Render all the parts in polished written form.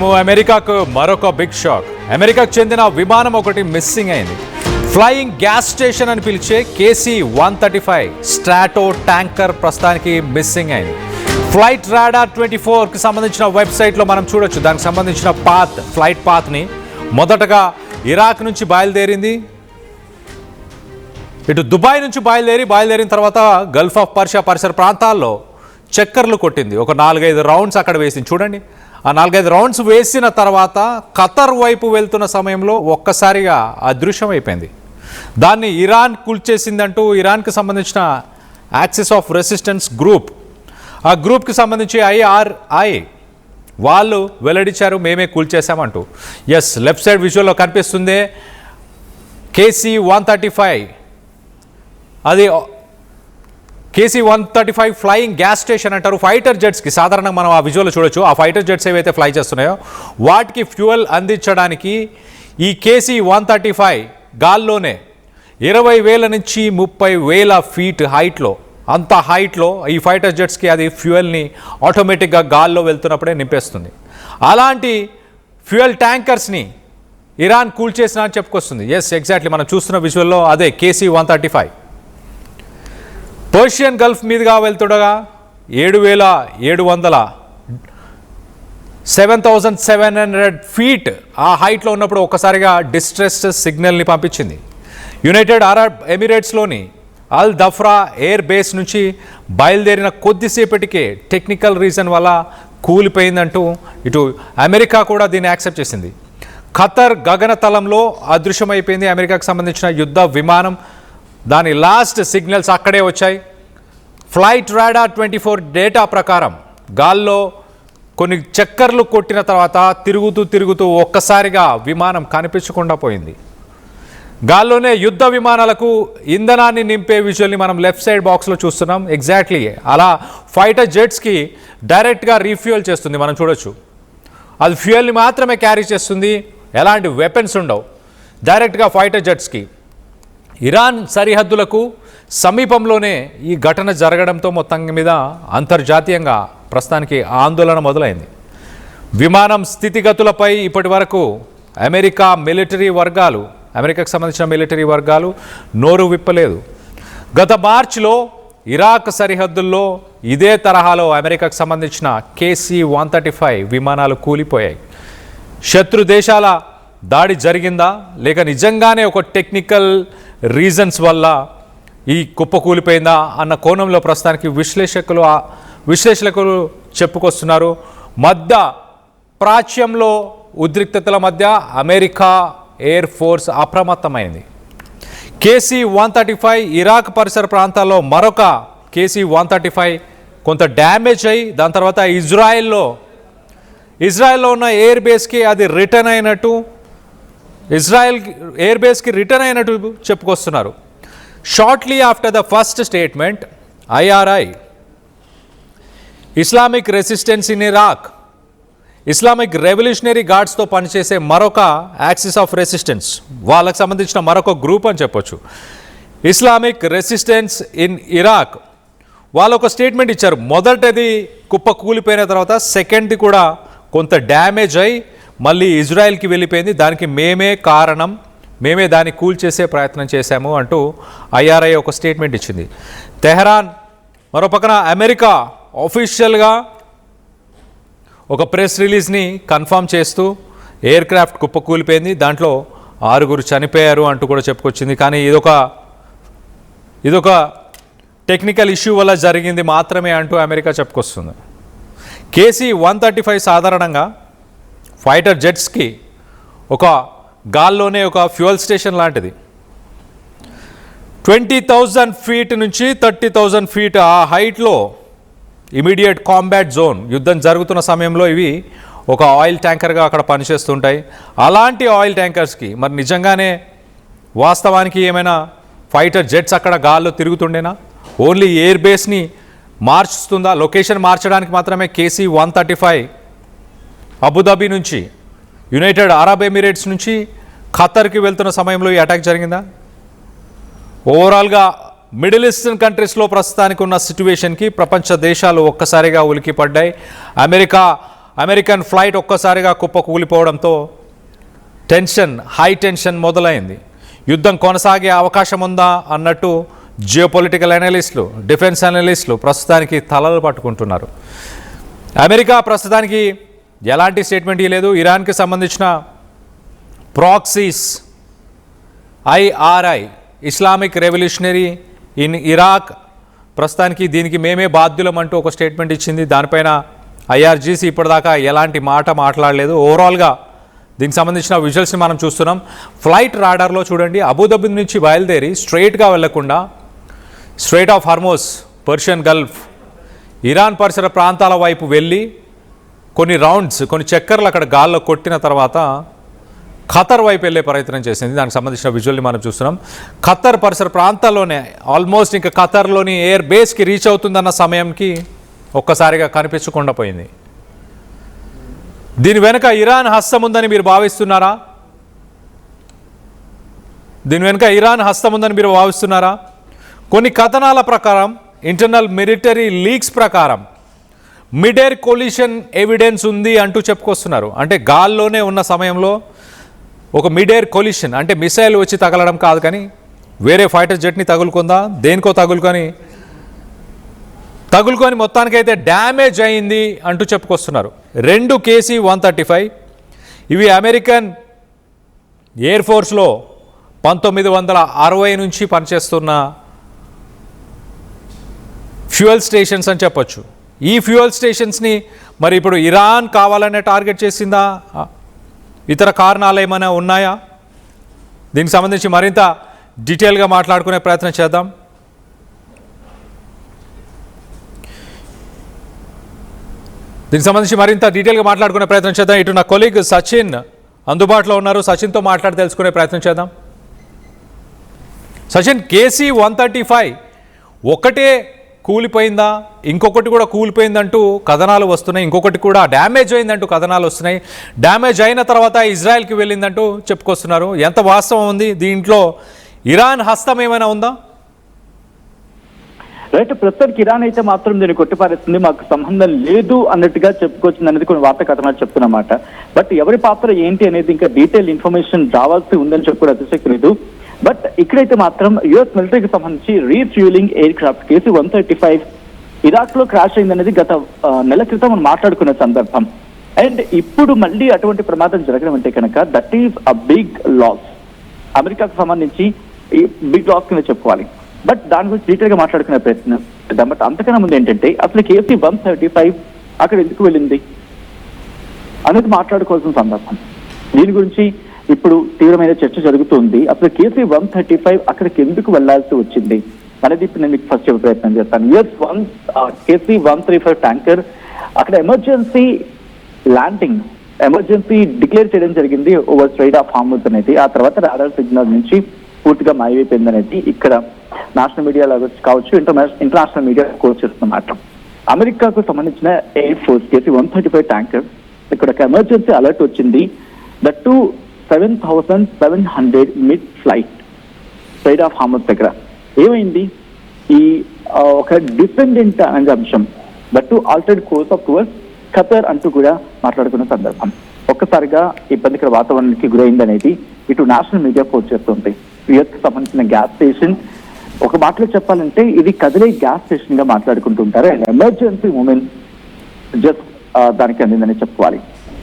అమెరికాకు మరొక big shock. అమెరికాకు చెందిన విమానం ఒకటి మిస్సింగ్ అయింది. ఫ్లయింగ్ గ్యాస్ స్టేషన్ అని పిలిచే KC-135 స్ట్రాటో ట్యాంకర్ ప్రస్తుతానికి మిస్సింగ్ అయింది. ఫ్లైట్ రాడార్ 24కి సంబంధించిన వెబ్సైట్లో మనం చూడొచ్చు. దానికి సంబంధించిన ఫ్లైట్ పాత్ని మొదటగా ఇరాక్ నుంచి బయలుదేరింది. ఇటు దుబాయ్ నుంచి బయలుదేరిన తర్వాత గల్ఫ్ ఆఫ్ పర్షియా పరిసర ప్రాంతాల్లో చక్కర్లు కొట్టింది. ఒక 4-5 రౌండ్స్ అక్కడ వేసింది. చూడండి, ఆ 4-5 రౌండ్స్ వేసిన తర్వాత ఖతర్ వైపు వెళ్తున్న సమయంలో ఒక్కసారిగా అదృశ్యమైపోయింది. దాన్ని ఇరాన్ కూల్చేసిందంటూ ఇరాన్కి సంబంధించిన యాక్సిస్ ఆఫ్ రెసిస్టెన్స్ గ్రూప్, ఆ గ్రూప్కి సంబంధించి IRI వాళ్ళు వెల్లడించారు, మేమే కూల్చేశామంటూ. ఎస్, లెఫ్ట్ సైడ్ విజువల్లో కనిపిస్తుంది KC-135. అది KC-135 ఫ్లయింగ్ గ్యాస్ స్టేషన్ అంటారు. ఫైటర్ జెట్స్కి సాధారణంగా మనం ఆ విజువల్ చూడొచ్చు. ఆ ఫైటర్ జెట్స్ ఏవైతే ఫ్లై చేస్తున్నాయో వాటికి ఫ్యూయల్ అందించడానికి ఈ KC-135 గాల్లోనే 20,000 నుంచి 30,000 ఫీట్ హైట్లో, అంత హైట్లో ఈ ఫైటర్ జెట్స్కి అది ఫ్యూయల్ని ఆటోమేటిక్గా గాల్లో వెళ్తున్నప్పుడే నింపేస్తుంది. అలాంటి ఫ్యూయల్ ట్యాంకర్స్ని ఇరాన్ కూల్చేసిన అని చెప్పుకొస్తుంది. ఎస్, ఎగ్జాక్ట్లీ మనం చూస్తున్న విజువల్లో అదే KC-135 పర్షియన్ గల్ఫ్ మీదుగా వెళ్తుండగా 7,700 ఫీట్ ఆ హైట్లో ఉన్నప్పుడు ఒక్కసారిగా డిస్ట్రెస్ సిగ్నల్ని పంపించింది. యునైటెడ్ అరబ్ ఎమిరేట్స్లోని అల్ దఫ్రా ఎయిర్ బేస్ నుంచి బయలుదేరిన కొద్దిసేపటికే టెక్నికల్ రీజన్ వల్ల కూలిపోయిందంటూ ఇటు అమెరికా కూడా దీన్ని యాక్సెప్ట్ చేసింది. ఖతర్ గగనతలంలో అదృశ్యమైపోయింది అమెరికాకు సంబంధించిన యుద్ధ విమానం. దాని లాస్ట్ సిగ్నల్స్ అక్కడే వచ్చాయి. ఫ్లైట్ రాడార్ 24 డేటా ప్రకారం గాల్లో కొన్ని చక్కర్లు కొట్టిన తర్వాత తిరుగుతూ ఒక్కసారిగా విమానం కనిపించకుండా పోయింది. గాల్లోనే యుద్ధ విమానాలకు ఇంధనాన్ని నింపే విజువల్ని మనం లెఫ్ట్ సైడ్ బాక్స్లో చూస్తున్నాం. ఎగ్జాక్ట్లీ అలా ఫైటర్ జెట్స్కి డైరెక్ట్గా రీఫ్యూయల్ చేస్తుంది. మనం చూడొచ్చు, అది ఫ్యూయల్ని మాత్రమే క్యారీ చేస్తుంది, ఎలాంటి వెపన్స్ ఉండవు. డైరెక్ట్గా ఫైటర్ జెట్స్కి ఇరాన్ సరిహద్దులకు సమీపంలోనే ఈ ఘటన జరగడంతో మొత్తం మీద అంతర్జాతీయంగా ప్రస్తుతానికి ఆందోళన మొదలైంది. విమానం స్థితిగతులపై ఇప్పటి వరకు అమెరికాకు సంబంధించిన మిలిటరీ వర్గాలు నోరు విప్పలేదు. గత మార్చిలో ఇరాక్ సరిహద్దుల్లో ఇదే తరహాలో అమెరికాకు సంబంధించిన KC-135 విమానాలు కూలిపోయాయి. శత్రు దేశాల దాడి జరిగిందా లేక నిజంగానే ఒక టెక్నికల్ రీజన్స్ వల్ల ఈ కుప్ప కూలిపోయిందా అన్న కోణంలో ప్రస్తుతానికి విశ్లేషకులు చెప్పుకొస్తున్నారు. మధ్య ప్రాచ్యంలో ఉద్రిక్తతల మధ్య అమెరికా ఎయిర్ ఫోర్స్ అప్రమత్తమైంది. KC-135 ఇరాక్ పరిసర ప్రాంతాల్లో మరొక KC-135 కొంత డ్యామేజ్ అయ్యి దాని తర్వాత ఇజ్రాయెల్లో ఉన్న ఎయిర్ బేస్కి అది రిటర్న్ అయినట్టు, ఇజ్రాయెల్ ఎయిర్ బేస్కి రిటర్న్ అయినట్టు చెప్పుకొస్తున్నారు. Shortly after the first statement, IRI Islamic resistance in Iraq, Islamic revolutionary గార్డ్స్తో పనిచేసే మరొక యాక్సిస్ ఆఫ్ రెసిస్టెన్స్, వాళ్ళకు సంబంధించిన మరొక గ్రూప్ అని చెప్పొచ్చు, ఇస్లామిక్ రెసిస్టెన్స్ ఇన్ ఇరాక్, వాళ్ళు ఒక స్టేట్మెంట్ ఇచ్చారు. మొదటిది కుప్ప కూలిపోయిన తర్వాత సెకండ్ది కూడా కొంత డ్యామేజ్ అయి మళ్ళీ ఇజ్రాయెల్కి వెళ్ళిపోయింది. దానికి మేమే కారణం, మేమే దాన్ని కూల్చేసే ప్రయత్నం చేశాము అంటూ IRI ఒక స్టేట్మెంట్ ఇచ్చింది. తెహరాన్ మరోపక్కన అమెరికా ఆఫీషియల్గా ఒక ప్రెస్ రిలీజ్ని కన్ఫర్మ్ చేస్తూ ఎయిర్ క్రాఫ్ట్ కుప్ప కూలిపోయింది, దాంట్లో 6 చనిపోయారు అంటూ కూడా చెప్పుకొచ్చింది. కానీ ఇదొక టెక్నికల్ ఇష్యూ వల్ల జరిగింది మాత్రమే అంటూ అమెరికా చెప్పుకొస్తుంది. KC-135 సాధారణంగా ఫైటర్ జెట్స్కి ఒక గాల్లోనే ఒక ఫ్యూయల్ స్టేషన్ లాంటిది. 20,000 ఫీట్ నుంచి 30,000 ఫీట్ ఆ హైట్లో ఇమీడియట్ కాంబాట్ జోన్, యుద్ధం జరుగుతున్న సమయంలో ఇవి ఒక ఆయిల్ ట్యాంకర్గా అక్కడ పనిచేస్తుంటాయి. అలాంటి ఆయిల్ ట్యాంకర్స్కి మరి నిజంగానే వాస్తవానికి ఏమైనా ఫైటర్ జెట్స్ అక్కడ గాల్లో తిరుగుతుండేనా? ఓన్లీ ఎయిర్ బేస్ని మార్చుతుందా? లొకేషన్ మార్చడానికి మాత్రమే KC-135 అబుదాబి నుంచి, యునైటెడ్ అరబ్ ఎమిరేట్స్ నుంచి ఖతర్కి వెళ్తున్న సమయంలో ఈ అటాక్ జరిగిందా? ఓవరాల్గా మిడిల్ ఈస్టర్న్ కంట్రీస్లో ప్రస్తుతానికి ఉన్న సిట్యువేషన్కి ప్రపంచ దేశాలు ఒక్కసారిగా ఉలికిపడ్డాయి. అమెరికా అమెరికన్ ఫ్లైట్ ఒక్కసారిగా కుప్పకూలిపోవడంతో హై టెన్షన్ మొదలైంది. యుద్ధం కొనసాగే అవకాశం ఉందా అన్నట్టు జియోపొలిటికల్ అనలిస్టులు, డిఫెన్స్ అనలిస్టులు ప్రస్తుతానికి తలలు పట్టుకుంటున్నారు. అమెరికా ప్రస్తుతానికి ఎలాంటి స్టేట్మెంట్ ఇవ్వలేదు. ఇరాన్కి సంబంధించిన proxies IRI Islamic revolutionary in Iraq ప్రస్తుతానికి దీనికి మేమే బాధ్యులం అంటూ ఒక స్టేట్మెంట్ ఇచ్చింది. దానిపైన IRGC ఇప్పటిదాకా ఎలాంటి మాట మాట్లాడలేదు. ఓవరాల్గా దీనికి సంబంధించిన విజువల్స్ని మనం చూస్తున్నాం. ఫ్లైట్ రాడార్లో చూడండి, అబుదాబి నుంచి బయలుదేరి స్ట్రైట్గా వెళ్లకుండా straight of Hormuz, Persian Gulf, Iran పరిసర ప్రాంతాల వైపు వెళ్ళి కొన్ని చక్కర్లు అక్కడ గాల్లో కొట్టిన తర్వాత ఖతర్ వైపు వెళ్ళే ప్రయత్నం చేసింది. దానికి సంబంధించిన విజువల్ని మనం చూస్తున్నాం. ఖతర్ పరిసర ప్రాంతాల్లోనే ఆల్మోస్ట్ ఇంకా ఖతర్లోని ఎయిర్ బేస్కి రీచ్ అవుతుందన్న సమయంకి ఒక్కసారిగా కనిపించకుండా పోయింది. దీని వెనుక ఇరాన్ హస్తం ఉందని మీరు భావిస్తున్నారా? కొన్ని కథనాల ప్రకారం, ఇంటర్నల్ మిలిటరీ లీక్స్ ప్రకారం మిడ్ ఎయిర్ కొలిషన్ ఎవిడెన్స్ ఉంది అంటూ చెప్పుకొస్తున్నారు. అంటే గాల్లోనే ఉన్న సమయంలో ఒక మిడ్ ఎయిర్ కొలిషన్, అంటే మిసైల్ వచ్చి తగలడం కాదు కానీ వేరే ఫైటర్ జెట్ని తగులుకుందా, దేనికో తగులుకొని మొత్తానికైతే డ్యామేజ్ అయింది అంటూ చెప్పుకొస్తున్నారు. 2 KC-135 ఇవి అమెరికన్ ఎయిర్ ఫోర్స్లో 1960 నుంచి పనిచేస్తున్న ఫ్యూయల్ స్టేషన్స్ అని చెప్పొచ్చు. ఈ ఫ్యూయల్ స్టేషన్స్ని మరి ఇప్పుడు ఇరాన్ కావాలనే టార్గెట్ చేసిందా, ఇతర కారణాలు ఏమైనా ఉన్నాయా? దీనికి సంబంధించి మరింత డీటెయిల్గా మాట్లాడుకునే ప్రయత్నం చేద్దాం. ఇటు నా కొలీగ్ సచిన్ అందుబాటులో ఉన్నారు. సచిన్తో మాట్లాడి తెలుసుకునే ప్రయత్నం చేద్దాం. సచిన్, KC-135 ఒకటే కూలిపోయిందా, ఇంకొకటి కూడా కూలిపోయిందంటూ కథనాలు వస్తున్నాయి, ఇంకొకటి కూడా డ్యామేజ్ అయిందంటూ కథనాలు వస్తున్నాయి. డ్యామేజ్ అయిన తర్వాత ఇజ్రాయెల్కి వెళ్ళిందంటూ చెప్పుకొస్తున్నారు. ఎంత వాస్తవం ఉంది దీంట్లో? ఇరాన్ హస్తం ఏమైనా ఉందా? రైట్, ప్రస్తుతానికి ఇరాన్ అయితే మాత్రం దీన్ని కొట్టిపారేస్తుంది, మాకు సంబంధం లేదు అన్నట్టుగా చెప్పుకొచ్చింది అనేది కొన్ని వార్తా కథనాలు చెప్తున్నమాట. బట్ ఎవరి పాత్ర ఏంటి అనేది ఇంకా డీటెయిల్ ఇన్ఫర్మేషన్ రావాల్సి ఉందని చెప్పుకోవడం అతిశక్తి లేదు. బట్ ఇక్కడైతే మాత్రం యుఎస్ మిలిటరీకి సంబంధించి refuelling air craft KC-135 Iraq లో క్రాష్ అయిందనేది గత నెల క్రితం మనం మాట్లాడుకునే సందర్భం. అండ్ ఇప్పుడు మళ్ళీ అటువంటి ప్రమాదం జరగడం అంటే కనుక that is a big loss. అమెరికాకు సంబంధించి ఈ బిగ్ లాస్ కింద చెప్పుకోవాలి. బట్ దాని గురించి డీటెయిల్ గా మాట్లాడుకునే ప్రయత్నం చేద్దాం. బట్ అంతకన్నా ముందు ఏంటంటే అసలు KC-135 అక్కడ ఎందుకు వెళ్ళింది అనేది మాట్లాడుకోవాల్సిన సందర్భం. దీని గురించి ఇప్పుడు తీవ్రమైన చర్చ జరుగుతుంది. అసలు KC-135 అక్కడికి ఎందుకు వెళ్లాల్సి వచ్చింది అనేది ఇప్పుడు నేను మీకు ఫస్ట్ చెప్పే ప్రయత్నం చేస్తాను. KC-135 ట్యాంకర్ అక్కడ ఎమర్జెన్సీ డిక్లేర్ చేయడం జరిగింది ఓవర్ స్ట్రైట్ ఆఫ్ హార్మూజ్ అనేది. ఆ తర్వాత రాడార్ సిగ్నల్ నుంచి పూర్తిగా మాయమైపోయింది అనేది ఇక్కడ నేషనల్ మీడియాలో కావచ్చు, ఇంటర్నేషనల్ మీడియా కోచ్ చేస్తున్నమాట. అమెరికాకు సంబంధించిన ఎయిర్ ఫోర్స్ KC-135 ట్యాంకర్ ఇక్కడ ఒక ఎమర్జెన్సీ అలర్ట్ వచ్చింది. That to 7,700 mid flight straight of Hormuz దగ్గర ఏమైంది? ఈ ఒక డిపెండెంట్ అనే అంశం, that to altered course of towards Qatar అంటూ కూడా మాట్లాడుకున్న సందర్భం. ఒక్కసారిగా ఇబ్బందికర వాతావరణానికి గురైంది అనేది ఇటు నేషనల్ మీడియా పోస్ట్ చేస్తుంది. యుఎస్ కి సంబంధించిన గ్యాస్ స్టేషన్, ఒక మాటలో చెప్పాలంటే ఇది కదిలే గ్యాస్ స్టేషన్ గా మాట్లాడుకుంటుంటారు. అండ్ ఎమర్జెన్సీ మూమెంట్ జస్ట్ దానికి అందిందని చెప్పుకోవాలి.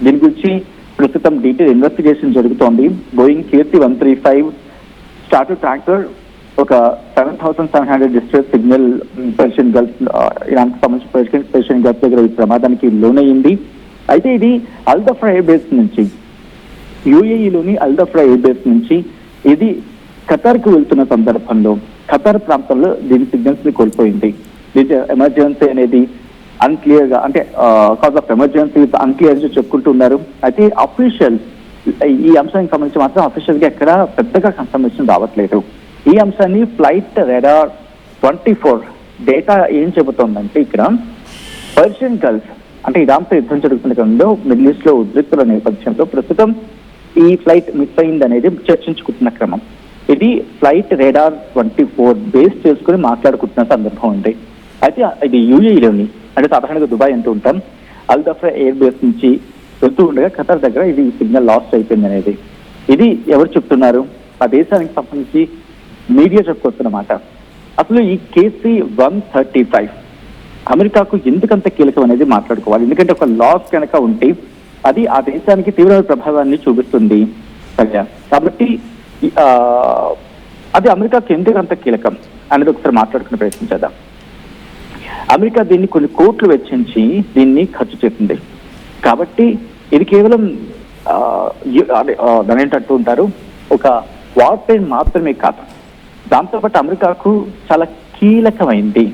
దీని గురించి ప్రస్తుతం డీటెయిల్ ఇన్వెస్టిగేషన్ జరుగుతోంది. బోయింగ్ KC-135 స్టార్టర్ ట్యాంకర్ ఒక 7,700 డిస్ట్రెస్ సిగ్నల్ పర్షియన్ గల్ఫ్, ఇరాన్కి సంబంధించిన పర్షియన్ గల్ఫ్ దగ్గర ఈ ప్రమాదానికి లోనయ్యింది. అయితే ఇది అల్-దఫ్రా ఎయిర్ బేస్ నుంచి, UAEలోని అల్-దఫ్రా ఎయిర్ బేస్ నుంచి ఇది ఖతర్కు వెళ్తున్న సందర్భంలో ఖతర్ ప్రాంతంలో దీని సిగ్నల్స్ ని కోల్పోయింది. దీని ఎమర్జెన్సీ అనేది అన్క్లియర్ గా, అంటే కాజ్ ఆఫ్ ఎమర్జెన్సీ అన్క్లియర్ చెప్పుకుంటున్నారు. అయితే అఫీషియల్ ఈ అంశానికి సంబంధించి మాత్రం అఫీషియల్ గా ఎక్కడ పెద్దగా కన్ఫర్మేషన్ రావట్లేదు. ఈ అంశాన్ని ఫ్లైట్ రాడార్ 24 డేటా ఏం చెబుతోందంటే ఇక్కడ పర్షియన్ గల్ఫ్, అంటే ఇరాన్తో యుద్ధం జరుగుతున్న క్రమంలో మిడిల్ ఈస్ట్ లో ఉద్రిక్తుల నేపథ్యంలో ప్రస్తుతం ఈ ఫ్లైట్ మిస్ అయింది అనేది చర్చించుకుంటున్న క్రమం. ఇది ఫ్లైట్ రాడార్ 24 బేస్ చేసుకుని మాట్లాడుకుంటున్న సందర్భం ఉంది. అయితే ఇది UAEలోని, అంటే సాధారణంగా దుబాయ్ అంటూ ఉంటాం, అల్ దఫ్రా ఎయిర్ బేస్ నుంచి వెళ్తూ ఉండగా ఖతర్ దగ్గర ఇది సిగ్నల్ లాస్ట్ అయిపోయింది అనేది. ఇది ఎవరు చెప్తున్నారు? ఆ దేశానికి సంబంధించి మీడియా చెప్పుకొస్తున్నమాట. అసలు ఈ KC-135 అమెరికాకు ఎందుకంత కీలకం అనేది మాట్లాడుకోవాలి. ఎందుకంటే ఒక లాస్ కనుక ఉంటే అది ఆ దేశానికి తీవ్రమైన ప్రభావాన్ని చూపిస్తుంది సరిగా. కాబట్టి అది అమెరికాకు ఎందుకంత కీలకం అనేది ఒకసారి మాట్లాడుకునే ప్రయత్నం చేద్దాం. అమెరికా దీన్ని కొన్ని కోట్లు వెచ్చించి దీన్ని ఖర్చు చేసింది. కాబట్టి ఇది కేవలం దాని ఏంటంటూ ఉంటారు, ఒక వార్ ప్లేన్ మాత్రమే కాదు, దాంతోపాటు అమెరికాకు చాలా కీలకమైంది.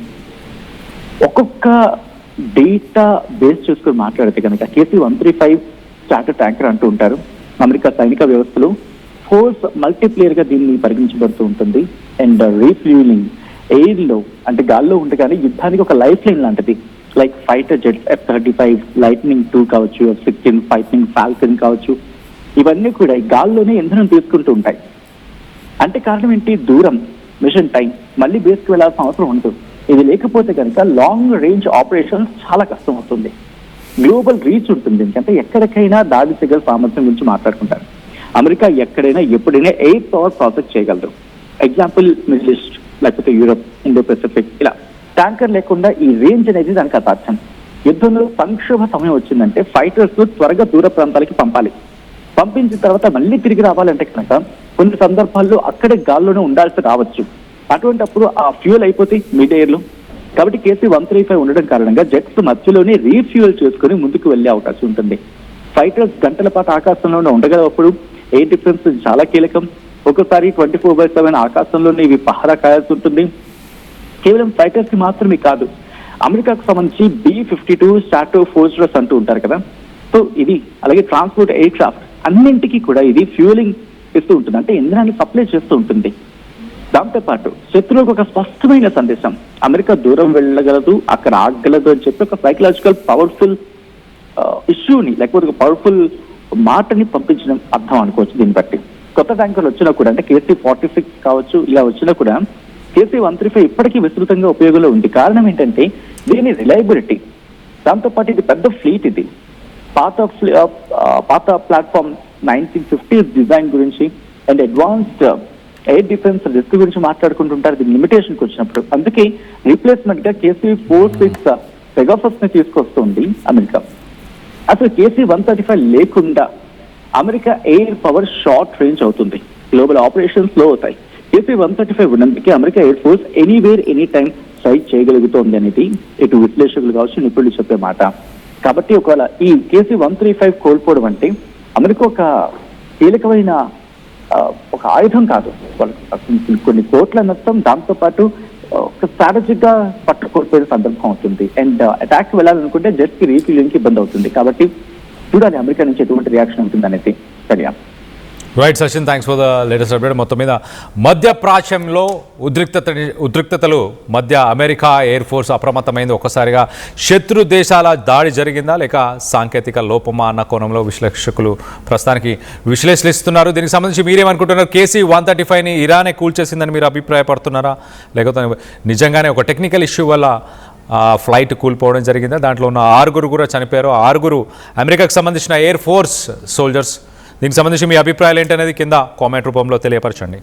ఒక్కొక్క డేటా బేస్ చూసుకొని మాట్లాడితే కనుక KC-135 చార్టర్ ట్యాంకర్ అంటూ ఉంటారు. అమెరికా సైనిక వ్యవస్థలో ఫోర్స్ మల్టీప్లేయర్ గా దీన్ని పరిగణించబడుతూ ఉంటుంది. అండ్ రీఫ్యూలింగ్ ఎయిర్ లో అంటే గాల్లో ఉండగానే యుద్ధానికి ఒక లైఫ్ లైన్ లాంటిది. Like fighter jets F-35, lightning 2 కావచ్చు, F-16 ఫైటింగ్ ఫాల్కన్ కావచ్చు, ఇవన్నీ కూడా ఈ గాల్లోనే ఇంధనం తీసుకుంటూ ఉంటాయి. అంటే కారణం ఏంటి? దూరం, మిషన్ టైం, మళ్ళీ బేస్కి వెళ్లాల్సిన అవసరం ఉంటుంది. ఇది లేకపోతే కనుక లాంగ్ రేంజ్ ఆపరేషన్స్ చాలా కష్టం అవుతుంది. గ్లోబల్ రీచ్ ఉంటుంది. ఎందుకంటే ఎక్కడికైనా దాడి చేయగల సామర్థ్యం గురించి మాట్లాడుకుంటారు. అమెరికా ఎక్కడైనా ఎప్పుడైనా ఎయిర్ పవర్ ప్రాజెక్ట్ చేయగలరు. ఎగ్జాంపుల్ మిడిల్ ఈస్ట్, లేకపోతే యూరోప్, ఇండో పెసిఫిక్, ఇలా. ట్యాంకర్ లేకుండా ఈ రేంజ్ అనేది దానికి అసాధ్యం. యుద్ధంలో సంక్షోభ సమయం వచ్చిందంటే ఫైటర్స్ త్వరగా దూర ప్రాంతాలకి పంపాలి. పంపించిన తర్వాత మళ్ళీ తిరిగి రావాలంటే కనుక కొన్ని సందర్భాల్లో అక్కడే గాల్లోనే ఉండాల్సి రావచ్చు. అటువంటిప్పుడు ఆ ఫ్యూయల్ అయిపోతే మిడ్ ఎయిర్ లో. కాబట్టి KC-135 ఉండడం కారణంగా జెట్స్ మధ్యలోనే రీఫ్యూయల్ చేసుకుని ముందుకు వెళ్లే అవకాశం ఉంటుంది. ఫైటర్స్ గంటల పాటు ఆకాశంలోనే ఉండగలప్పుడు ఎయిర్ డిఫెన్స్ చాలా కీలకం. ఒకసారి 24/7 ఆకాశంలోనే ఇవి పహరా కాయాల్సి ఉంటుంది. కేవలం ఫైటర్స్ కి మాత్రమే కాదు, అమెరికాకు సంబంధించి B-52 స్ట్రాటో ఫోర్ట్రెస్ అంటూ ఉంటారు కదా, సో ఇది అలాగే ట్రాన్స్పోర్ట్ ఎయిర్ క్రాఫ్ట్ అన్నింటికీ కూడా ఇది ఫ్యూయలింగ్ ఇస్తూ ఉంటుంది. అంటే ఇంధనాన్ని సప్లై చేస్తూ ఉంటుంది. దాంతోపాటు శత్రువులకు ఒక స్పష్టమైన సందేశం, అమెరికా దూరం వెళ్ళగలదు, అక్కడ ఆగగలదు అని చెప్పి ఒక సైకలాజికల్ పవర్ఫుల్ ఇష్యూని, లేకపోతే ఒక పవర్ఫుల్ మాటని పంపించడం అర్థం అనుకోవచ్చు. దీన్ని బట్టి కొత్త ట్యాంకర్లు వచ్చినా కూడా, అంటే KC-46 కావచ్చు, ఇలా వచ్చినా కూడా KC-135 ఇప్పటికీ విస్తృతంగా ఉపయోగంలో ఉంది. కారణం ఏంటంటే దీని రిలయబిలిటీ, దాంతోపాటు ఇది పెద్ద ఫ్లీట్. ఇది పాత ప్లాట్ఫామ్ 1950s డిజైన్ గురించి and advanced air defence risk గురించి మాట్లాడుకుంటుంటారు దీని లిమిటేషన్కి వచ్చినప్పుడు. అందుకే రీప్లేస్మెంట్ గా KC-46 పెగాసస్ ని తీసుకొస్తుంది అమెరికా. అసలు KC-135 లేకుండా America air power short range అవుతుంది, గ్లోబల్ ఆపరేషన్స్ లో అవుతాయి. KC-135 ఉన్నందుకే America air force anywhere any time strike చేయగలుగుతోంది అనేది ఇటు విశ్లేషకులు కావచ్చు, నిపుణులు చెప్పే మాట. కాబట్టి ఒకవేళ ఈ KC-135 కోల్పోవడం అంటే అమెరికా ఒక కీలకమైన ఒక ఆయుధం కాదు, కొన్ని కోట్ల నష్టం, దాంతో పాటు ఒక స్ట్రాటజిక్ గా పట్టుకోల్పోయిన సందర్భం అవుతుంది. అండ్ అటాక్ వెళ్ళాలనుకుంటే జెట్స్ కి రీఫిలింగ్ కి ఇబ్బంది అవుతుంది. కాబట్టి చూడాలి అమెరికా నుంచి ఎటువంటి రియాక్షన్ ఉంటుంది అనేది. సరియా. Right Sachin, thanks for the latest update. మొత్తం మీద మధ్యప్రాచ్యంలో ఉద్రిక్తతలు మధ్య అమెరికా ఎయిర్ ఫోర్స్ అప్రమత్తమైంది. ఒక్కసారిగా శత్రు దేశాల దాడి జరిగిందా లేక సాంకేతిక లోపమా అన్న కోణంలో విశ్లేషకులు ప్రస్తుతానికి విశ్లేషిస్తున్నారు. దీనికి సంబంధించి మీరేమనుకుంటున్నారు? KC-135ని ఇరానే కూల్చేసిందని మీరు అభిప్రాయపడుతున్నారా, లేకపోతే నిజంగానే ఒక టెక్నికల్ ఇష్యూ వల్ల ఫ్లైట్ కూలిపోవడం జరిగిందా? దాంట్లో ఉన్న 6 కూడా చనిపోయారు. 6 అమెరికాకు సంబంధించిన ఎయిర్ ఫోర్స్ సోల్జర్స్. దీనికి సంబంధించి మీ అభిప్రాయాలు ఏంటనేది కింద కామెంట్ రూపంలో తెలియపరచండి.